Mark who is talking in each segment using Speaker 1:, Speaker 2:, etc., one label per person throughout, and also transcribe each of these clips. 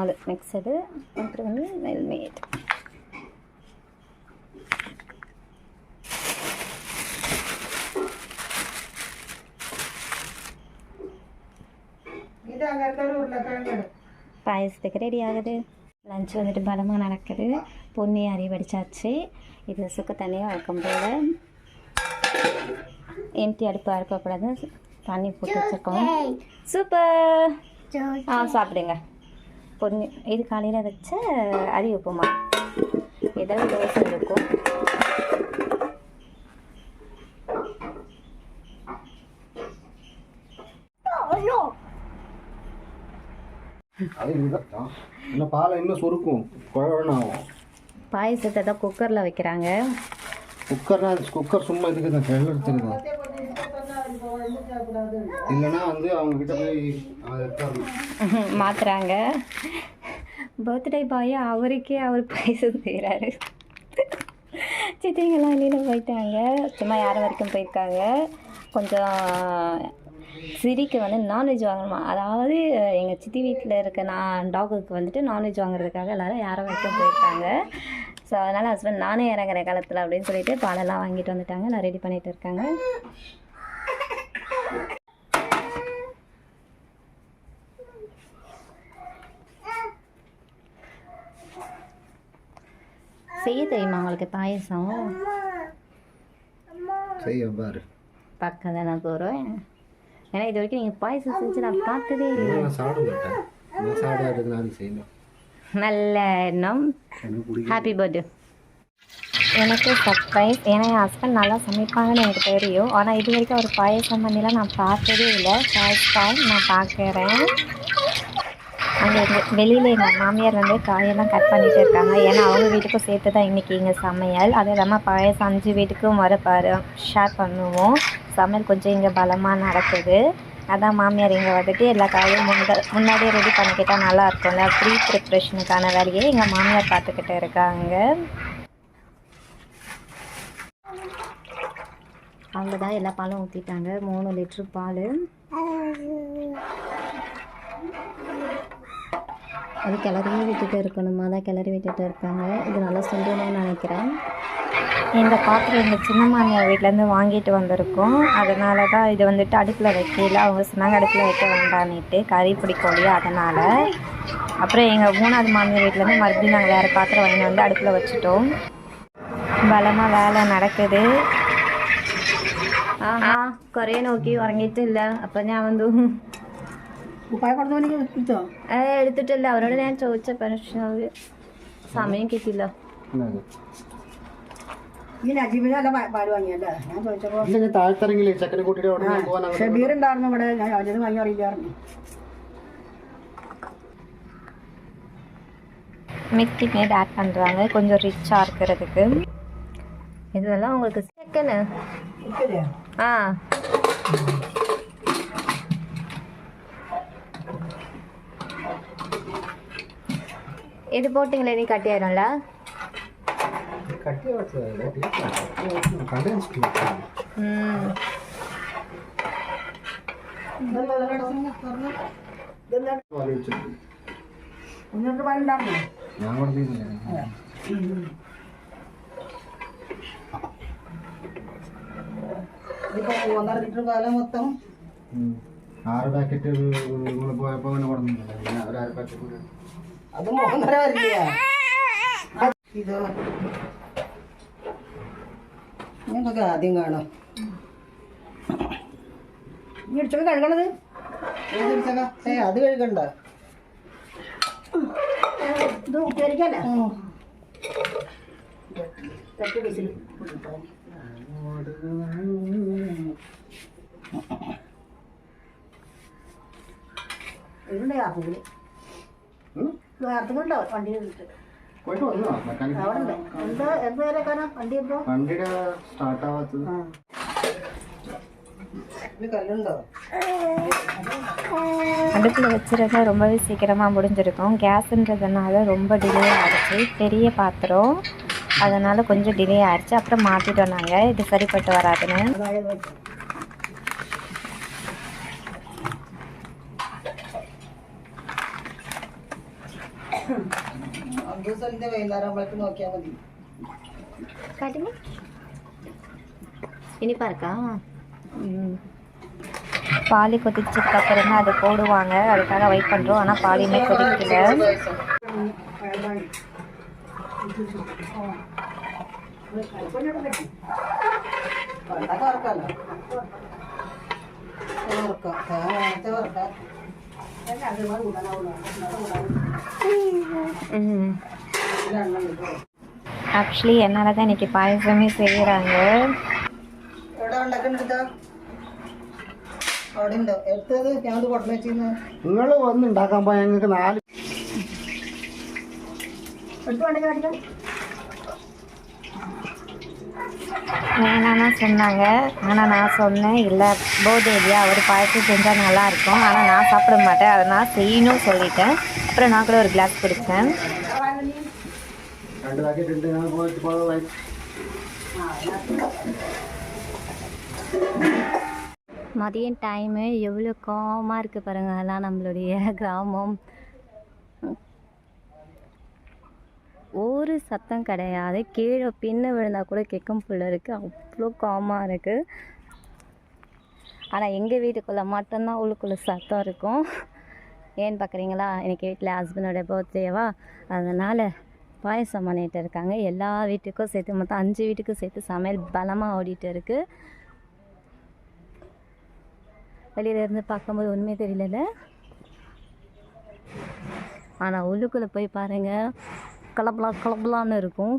Speaker 1: 4 mixed, அப்புறம் வந்து மெல்மேட். பாயசத்துக்கு ready ஆகுது. லஞ்ச் வந்துட்டு பலமாக நடக்குது. பொன்னி அரி வடிச்சாச்சு. இது சுக்கு தண்ணியாக வழக்கம் போல் எம்டி அடுப்பு அறுப்பக்கூடாது, தண்ணி போட்டு வச்சுருக்கோம். சூப்பர். சாப்பிடுங்க. பொன்னி இது காலையில் வச்ச அரி உப்புமா. ஏதாவது தோசை இருக்கும். பாயசத்தை தான் குக்கரில் வைக்கிறாங்க.
Speaker 2: குக்கர் சும்மா இதுக்கு தான் கிளறதுக்கு தான், இல்லைன்னா வந்து அவங்க கிட்ட போய்
Speaker 1: மாத்துறாங்க. பர்த்டே பாய் அவருக்கே அவர் பாயசம் செய்கிறாரு. சித்திங்கெல்லாம் வெளியில் போயிட்டாங்க, சும்மா யார் வரைக்கும் போயிருக்காங்க. கொஞ்சம் சிரிக்கு வந்து நான்வெஜ் வாங்கணுமா, அதாவது எங்கள் சித்தி வீட்டில் இருக்க டாகுக்கு வந்துட்டு நான்வெஜ் வாங்குறதுக்காக எல்லோரும் யாரை வரைக்கும் போயிருக்காங்க. ஸோ அதனால் ஹஸ்பண்ட் நானே இறங்குற காலத்தில் அப்படின்னு சொல்லிட்டு பாலெல்லாம் வாங்கிட்டு வந்துட்டாங்க. நான் ரெடி பண்ணிகிட்டு இருக்காங்க. செய்ய தெரியுமா உங்களுக்கு பாயசம்?
Speaker 2: செய்ய பாரு,
Speaker 1: பக்கம் தானே போகிறோம். ஏன்னா இது வரைக்கும் நீங்கள் பாயசம் செஞ்சு நான் பார்த்ததே இல்லை. நல்ல எண்ணம். Happy birthday. எனக்கு சர்ப்ரைஸ். ஏன்னா என் ஹஸ்பண்ட் நல்லா சமைப்பாங்கன்னு எனக்கு தெரியும். ஆனால் இது வரைக்கும் அவர் பாயசம் பண்ணிலாம் நான் பார்த்ததே இல்லை. ஃபர்ஸ்ட் டைம் நான் பார்க்குறேன். அங்கே வெளியில் எங்கள் மாமியார் வந்து காயெல்லாம் கட் பண்ணிகிட்டு இருக்காங்க. ஏன்னா அவங்க வீட்டுக்கும் சேர்த்து தான் இன்றைக்கி இங்கே சமையல். அது இல்லாமல் பாயசம் 5 வீட்டுக்கும் ஷேர் பண்ணுவோம். சமையல் கொஞ்சம் இங்கே பலமாக நடக்குது. அதான் மாமியார் இங்கே வந்துட்டு எல்லா காயும் முன்னாடியே ரெடி பண்ணிக்கிட்டால் நல்லா இருக்கும்ல. ப்ரீ ப்ரிப்ரேஷனுக்கான வேலையை எங்கள் மாமியார் பார்த்துக்கிட்டு இருக்காங்க. அவங்க தான் எல்லா பாலும் ஊற்றிட்டாங்க. 3 லிட்ரு பால். அது கிளறியே விட்டுட்டு இருக்கணுமா, தான் கிளறி விட்டுட்டு இருக்காங்க. இது நல்லா சொல்லணும்னு நினைக்கிறேன். இந்த பாத்திரம் எங்கள் சின்ன மாமியார் வீட்டிலேருந்து வாங்கிட்டு வந்திருக்கோம். அதனால தான் இது வந்துட்டு அடுப்பில் வைக்கல. அவங்க சொன்னாங்க அடுப்பில் வைக்க வேண்டான்னுட்டு, கறி பிடிக்கும் இல்லையா, அதனால். அப்புறம் எங்கள் 3வது மாமியார் வீட்டிலேருந்து மறுபடியும் நாங்கள் வேறு பாத்திரம் வாங்கி வந்து அடுப்பில் வச்சுட்டோம். பலமாக வேலை நடக்குது. குறைய நோக்கி உறங்கிட்டு இல்லை. அப்போ ഞാൻ வந்து എടുത്തിട്ടില്ല. അവരോട് ഞാൻ ചോദിച്ച പക്ഷേ സമയം കിട്ടില്ല. மிக்ஸி மேட் ஆட் பண்ணுறாங்க கொஞ்சம் ரிச்சாக இருக்கிறதுக்கு. இதெல்லாம் உங்களுக்கு செகண்ட். இது போட்டிங்களே, நீ கட்டியாயிரும்ல.
Speaker 2: మొత్తం 6 ప్యాకెట్లు పోయపో അത് 3.5 വരില്ല. ഇത് ഞങ്ങൾക്ക് ആദ്യം കാണാം. നീ ഇടിച്ചൊക്കെ കഴുകണത് അത് കഴുകണ്ട. ഇത് ഉപ്പേരിക്കല്ലേ ഇതിൻ്റെ കാപ്പൂല് വേർത്തുകൊണ്ടോ വണ്ടി പോയിട്ട് വന്നോ? അവിടെ എന്താ എന്ത് വരെക്കാനാ വണ്ടി? എന്തോ വണ്ടിയുടെ സ്റ്റാർട്ട് ആവാത്തത്. കല്ലുണ്ടോ? அடுப்பில் வச்சுருந்தா ரொம்பவே சீக்கிரமாக முடிஞ்சிருக்கும். கேஸுன்றதுனால ரொம்ப டிலே ஆகிடுச்சு. பெரிய பாத்திரம், அதனால் கொஞ்சம் டிலே ஆகிடுச்சு. அப்புறம் மாற்றிட்டோம் நாங்கள், இது சரிப்பட்டு வராதுன்னு. காட்டுங்க. இனிப்பா இருக்கா? பாலி கொதிச்சதுக்கு அப்புறம் தான் அதை போடுவாங்க. அதுக்காக வெயிட் பண்ணுறோம். ஆனால் பாலியுமே கொதிக்கல. ஆக்சுவலி என்னால் தான் இன்னைக்கு பாயசமே செய்கிறாங்க.
Speaker 3: നിങ്ങൾ വന്ന് ഉണ്ടാക്കാൻ പോയാൽ ഞങ്ങൾക്ക് 4
Speaker 2: வேணான்னா சொன்னாங்க. ஆனால் நான் சொன்னேன் இல்லை போதே இல்லையா, ஒரு பாயசம் செஞ்சால் நல்லாயிருக்கும், ஆனால் நான் சாப்பிட மாட்டேன், அதை நான் செய்யணும்னு சொல்லிட்டேன். அப்புறம் நான் கூட ஒரு கிளாஸ் குடித்தேன். மதியம் டைமு எவ்வளோ காமாக இருக்குது பாருங்கள். அதெல்லாம் நம்மளுடைய கிராமம். ஒரு சத்தம் கிடையாது. கீழே பின்ன விழுந்தால் கூட கேட்கும் போல இருக்குது. அவ்வளோ காமாக இருக்குது. ஆனால் எங்கள் வீட்டுக்குள்ளே மட்டும்தான் உள்ளுக்குள்ளே சத்தம் இருக்கும். ஏன்னு பார்க்குறீங்களா, எனக்கு வீட்டில் ஹஸ்பண்டோட பர்த்டேவா, அதனால் பாயசம் பண்ணிகிட்டு இருக்காங்க. எல்லா வீட்டுக்கும் சேர்த்து மொத்தம் 5 வீட்டுக்கும் சேர்த்து சமையல் பலமாக ஓடிட்டு இருக்குது. வெளியிலேருந்து பார்க்கும்போது உண்மையே தெரியல, ஆனால் உள்ளுக்குள்ளே போய் பாருங்கள், கலப்பலான்னு இருக்கும்.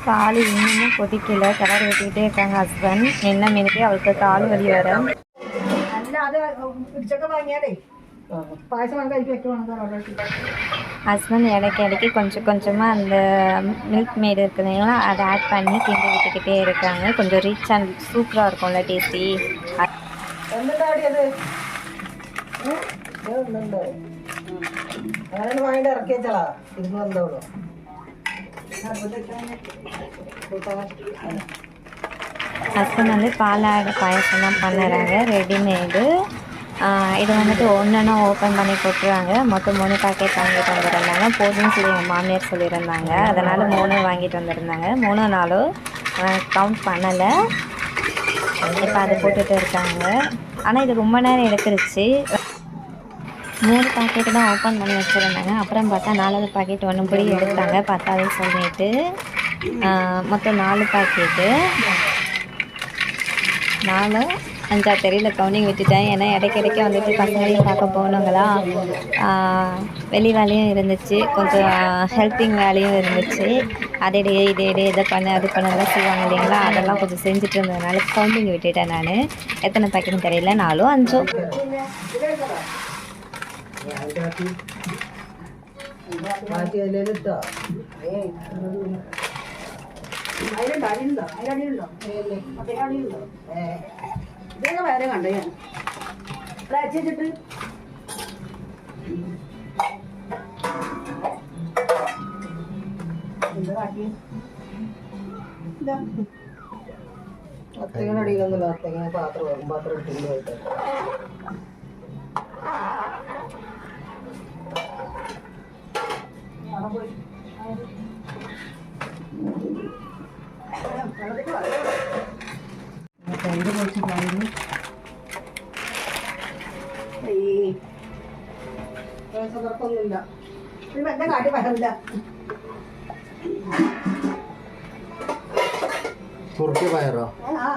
Speaker 2: காலு இன்னமும் கொதிக்கல, கிளறி விட்டுக்கிட்டே இருக்காங்க ஹஸ்பண்ட். என்ன மீனுக்கு அவளுக்கு கால் வலி வர. ஹஸ்பண்ட் இடைக்கு கொஞ்சம் கொஞ்சமாக அந்த மில்க் மேடு இருக்குதுங்களா, அதை ஆட் பண்ணி கிண்டி விட்டுக்கிட்டே இருக்காங்க. கொஞ்சம் ரிச் அண்ட் சூப்பராக இருக்கும்ல, டேஸ்டி. ஹஸ்பண்ட் வந்து பாலாட பாயசம் தான் பண்ணுறாங்க, ரெடிமேடு. இது வந்துட்டு ஒன்றுன்னா ஓப்பன் பண்ணி போட்டுருவாங்க. மொத்தம் 3 பாக்கெட் வாங்கிட்டு வந்துருந்தாங்க. போதும்னு சொல்லி எங்கள் மாமியார் சொல்லியிருந்தாங்க. அதனால் 3 வாங்கிட்டு வந்திருந்தாங்க. 3 4 கவுண்ட் பண்ணலை. இப்போ அதை போட்டுட்டு இருக்காங்க. ஆனால் இது ரொம்ப நேரம் எடுத்துருச்சு. 3 பாக்கெட்டு தான் ஓப்பன் பண்ணி வச்சுருந்தாங்க. அப்புறம் பார்த்தா 4வது பாக்கெட் ஒன்றுபடி எடுத்தாங்க, பத்தாதுன்னு சொல்லிட்டு. மொத்தம் 4 பாக்கெட்டு, 4 5 தெரியல, கவுண்டிங் விட்டுட்டேன். ஏன்னா இடைக்க வந்துட்டு பசங்களையும் பார்க்க போகணுங்களா, வெளி வேலையும் இருந்துச்சு, கொஞ்சம் ஹெல்ப்பிங் வேலையும் இருந்துச்சு. அதே இதை பண்ணு அது பண்ணலாம் செய்வாங்க இல்லைங்களா, அதெல்லாம் கொஞ்சம் செஞ்சுட்டு இருந்ததுனால கவுண்டிங் விட்டுட்டேன். நான் எத்தனை பாக்கெட்னு தெரியல, 4 5.
Speaker 4: വേറെ കണ്ടോ ഞാൻ വെച്ചിട്ട്
Speaker 3: അത്തേങ്ങനടിയിലൊന്നുമില്ല. അത്തേങ്ങ പാത്രം എടുത്തിട്ട് പോയിട്ട് ഒന്നുമില്ല. എന്റെ കാട്ടി വരല്ല. കുറുക്കിയ പയറോ?
Speaker 4: ആ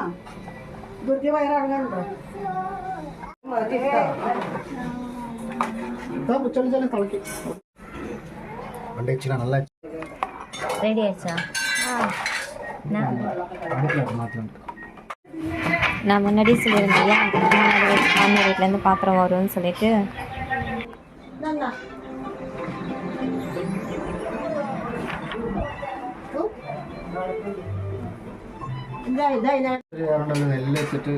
Speaker 4: കുറുക്കിയ പയറാണുണ്ടോ?
Speaker 3: പുച്ചളിച്ചാലും കളക്കി நல்லா
Speaker 2: ரெடி ஆயிடுச்சா? நான் முன்னாடி சொல்லியிருந்தேன் மாமியார் வீட்டிலேருந்து பாத்திரம் வரும்னு சொல்லிட்டு.
Speaker 3: നെല്ല് വെച്ചിട്ട്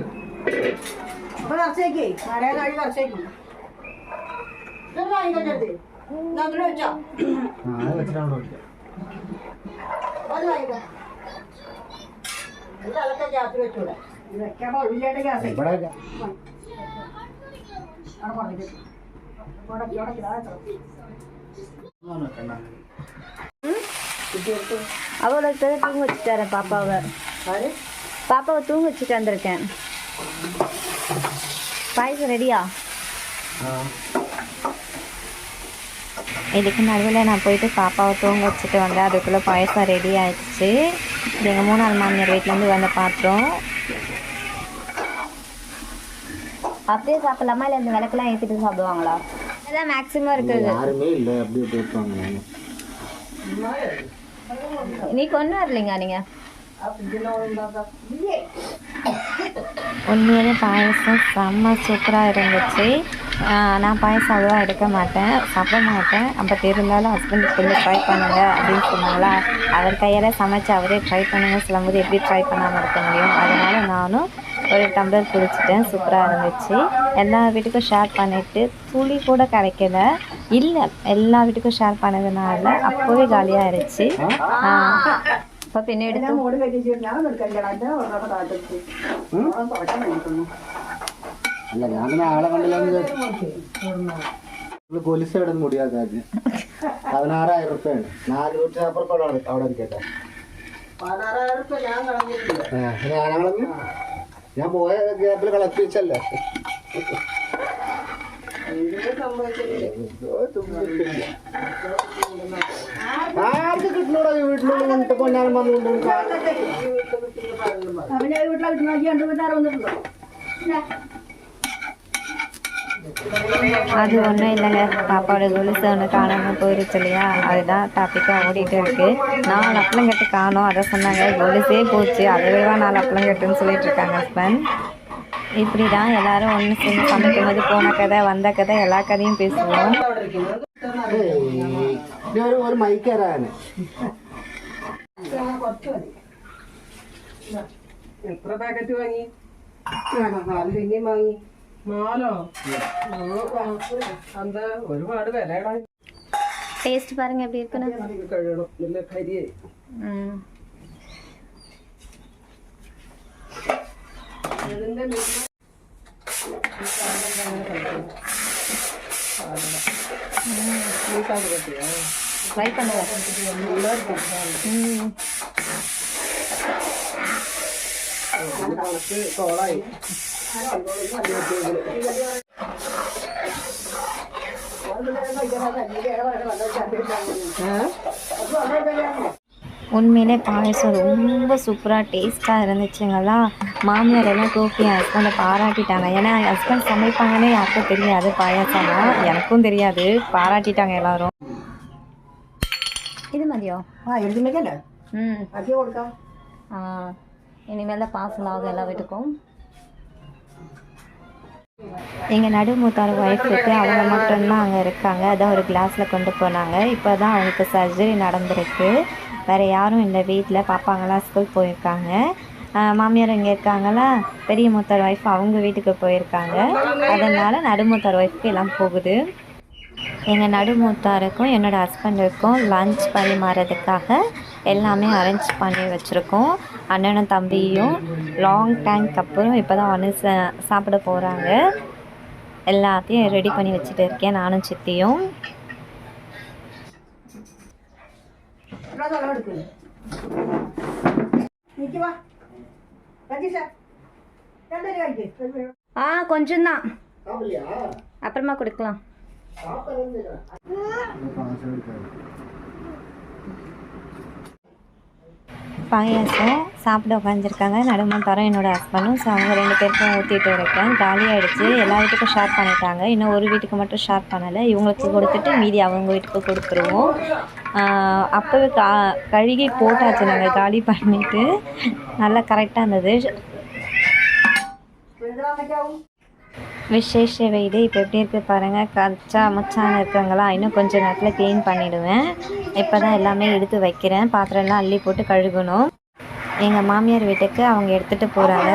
Speaker 4: അതൊക്കെ ഗ്യാസിൽ വെച്ചൂടെ വെക്കാൻ ഒഴിയായിട്ട് ഗ്യാസ്
Speaker 3: ഇവിടെ
Speaker 2: அவளை தூங்க வச்சுட்டாரேன் பாப்பாவை. பாப்பாவை தூங்க வச்சுட்டு வந்திருக்கேன். பாயசம் ரெடியா? இதுக்கு நடுவில் நான் போயிட்டு பாப்பாவை தூங்க வச்சுட்டு வந்தேன். அதுக்குள்ளே பாயசம் ரெடி ஆயிடுச்சு. எங்கள் 3ஆவது மாமியார் வீட்டிலேருந்து வந்து பார்த்தோம்.
Speaker 1: அப்படியே சாப்பிடலாமா இல்லை இந்த விளக்கெல்லாம் ஏற்றிட்டு சாப்பிடுவாங்களா?
Speaker 2: அதுதான் மேக்ஸிமம் இருக்குது.
Speaker 3: யாருமே இல்லை, அப்படியே போயிருப்பாங்க.
Speaker 1: நீ கொண்டு வரலைங்க நீங்கள்?
Speaker 2: உண்மையிலே பாயசம் செம்ம சூப்பராக இருந்துச்சு. நான் பாயசம் அவ்வளோவா எடுக்க மாட்டேன், சாப்பிட மாட்டேன். அப்போ இருந்தாலும் ஹஸ்பண்ட் கொஞ்சம் ட்ரை பண்ணுங்க அப்படின்னு சொன்னாங்களா. அவர் கையால் சமைச்சு அவரே ட்ரை பண்ணுங்க சொல்லும்போது எப்படி ட்ரை பண்ணாமல் இருக்க முடியும். அதனால் நானும் ஒரு டம்ளர் குடிச்சிட்டேன். சூப்பராக இருந்துச்சு. எல்லா வீட்டுக்கும் ஷேர் பண்ணிவிட்டு துளி கூட கிடைக்கல. இல்லை, எல்லா வீட்டுக்கும் ஷேர் பண்ணதுனால அப்போவே காலியாக ஆயிடுச்சு.
Speaker 1: അപ്പോൾ പിന്നെ എടുത്തു.
Speaker 4: മോള് കഴിച്ചു ഞാൻ കഴിക്കണ ഒരാളെ കാട്ടിച്ചു തുടക്കാൻ വേണ്ടിട്ടു.
Speaker 3: അല്ല, ഞാൻ ആളെ കണ്ടില്ല. കൊലിസ് എവിടെ മുടിയാക്കാതെ 16,000 റുപ്യാണ്. 4 വീട്ടിൽ അപ്പുറത്തോടെ അവിടെ ഇരിക്കട്ടെ.
Speaker 4: 16,000 രൂപ ഞാൻ കളഞ്ഞിട്ടില്ല.
Speaker 3: ഞാൻ പോയ ഗ്യാപ്പിൽ കളപ്പിച്ചല്ലേ. ആർക്ക് കിട്ടണോടാ വീട്ടിൽ പൊന്നാലും വന്നുകൊണ്ട്
Speaker 4: അവന്റെ വീട്ടിലെ കിട്ടുന്ന 2 വീട്ടുകാർ വന്നിട്ടുണ്ടോ?
Speaker 2: அது ஒன்றும் இல்லைங்க, பாப்பாவோட கொலுசு ஒன்று காணாமல் போயிருச்சு இல்லையா, அதுதான் டாப்பிக்காக ஓடிட்டு இருக்கு. 4 அப்பளம் கட்டு காணோம், அதை சொன்னாங்க. கொலுசே போச்சு, அதை விடவா 4 அப்பளம் கட்டுன்னு சொல்லிட்டு இருக்காங்க ஹஸ்பண்ட். இப்படி தான் எல்லாரும் ஒன்று சேர்ந்து சமைக்கும் போது போன கதை வந்த கதை எல்லா கதையும் பேசுவோம்.
Speaker 3: ഒരു മൈക്കാരാണ്.
Speaker 4: എത്ര പാക്കറ്റ് വാങ്ങി? 4 പിന്നെയും വാങ്ങി. 4 എന്താ ഒരുപാട് വിലയുടെ
Speaker 1: டேஸ்ட் பாருங்க எப்படி இருக்குன்னு.
Speaker 4: കഴിയണം. നല്ല കരിയായി.
Speaker 1: ட்ரை பண்ணுங்க.
Speaker 4: കോളായി.
Speaker 2: உண்மையிலே பாயசம் ரொம்ப சூப்பராக டேஸ்ட்டாக இருந்துச்சுங்களா. மாமியார் எல்லாம் தூக்கி என் ஹஸ்பண்டை பாராட்டிட்டாங்க. ஏன்னா என் ஹஸ்பண்ட் சமைப்பாங்கன்னே யாருக்கும் தெரியாது, பாயசம்லாம் எனக்கும் தெரியாது. பாராட்டிட்டாங்க எல்லாரும்.
Speaker 1: இது மதியம்
Speaker 4: എടുത്തുമേക്കല്ലേ
Speaker 1: ம்
Speaker 4: അതി കൊടുക്കാം.
Speaker 1: இனிமேல் தான் பார்சல் ஆகும் எல்லா வீட்டுக்கும்.
Speaker 2: எங்கள் நடுமூத்தார் ஒய்ஃபுக்கு அவங்க மட்டும்தான் அங்கே இருக்காங்க. அதான் ஒரு கிளாஸில் கொண்டு போனாங்க. இப்போ தான் அவங்களுக்கு சர்ஜரி நடந்திருக்கு. வேறு யாரும் இல்லை வீட்டில். பாப்பாங்களாம் ஸ்கூல் போயிருக்காங்க. மாமியார் இங்கே இருக்காங்களா, பெரிய மூத்தார் ஒய்ஃப் அவங்க வீட்டுக்கு போயிருக்காங்க. அதனால் நடுமூத்தார் ஒய்ஃபுக்கு எல்லாம் போகுது. எங்கள் நடுமூத்தாருக்கும் என்னோடய ஹஸ்பண்டுக்கும் லன்ச் பரிமாறதுக்காக எல்லாமே அரேஞ்ச் பண்ணி வச்சுருக்கோம். அண்ணனும் தம்பியும் லாங் டைம்க்கு அப்புறம் இப்போ தான் வந்து சாப்பிட போகிறாங்க. எல்லாத்தையும் ரெடி பண்ணி வச்சுட்டு இருக்கேன் நானும் சித்தியும்.
Speaker 1: கொஞ்சம்தான், அப்புறமா கொடுக்கலாம்.
Speaker 2: பாயாசம் சாப்பிட உட்காந்துருக்காங்க நடுமூத்தாரும் என்னோடய ஹஸ்பண்டும். ஸோ அவங்க 2 பேருக்கும் ஊற்றிட்டு இருக்கேன். காலியாகிடுச்சு. எல்லா வீட்டுக்கும் ஷேர் பண்ணிட்டாங்க. இன்னும் ஒரு வீட்டுக்கு மட்டும் ஷேர் பண்ணலை. இவங்களுக்கு கொடுத்துட்டு மீதி அவங்க வீட்டுக்கு கொடுத்துருவோம். அப்போவே கழுகி போட்டாச்சு நாங்கள் காலி பண்ணிவிட்டு. நல்லா கரெக்டாக இருந்தது. விசேஷ வீடு இப்போ எப்படி இருக்குது பாருங்கள். கச்சா முச்சான இருக்காங்களா, இன்னும் கொஞ்சம் நேரத்தில் க்ளீன் பண்ணிவிடுவேன். இப்போ தான் எல்லாமே எடுத்து வைக்கிறேன். பாத்திரம்லாம் அள்ளி போட்டு கழுகணும். எங்கள் மாமியார் வீட்டுக்கு அவங்க எடுத்துகிட்டு போகிறாங்க.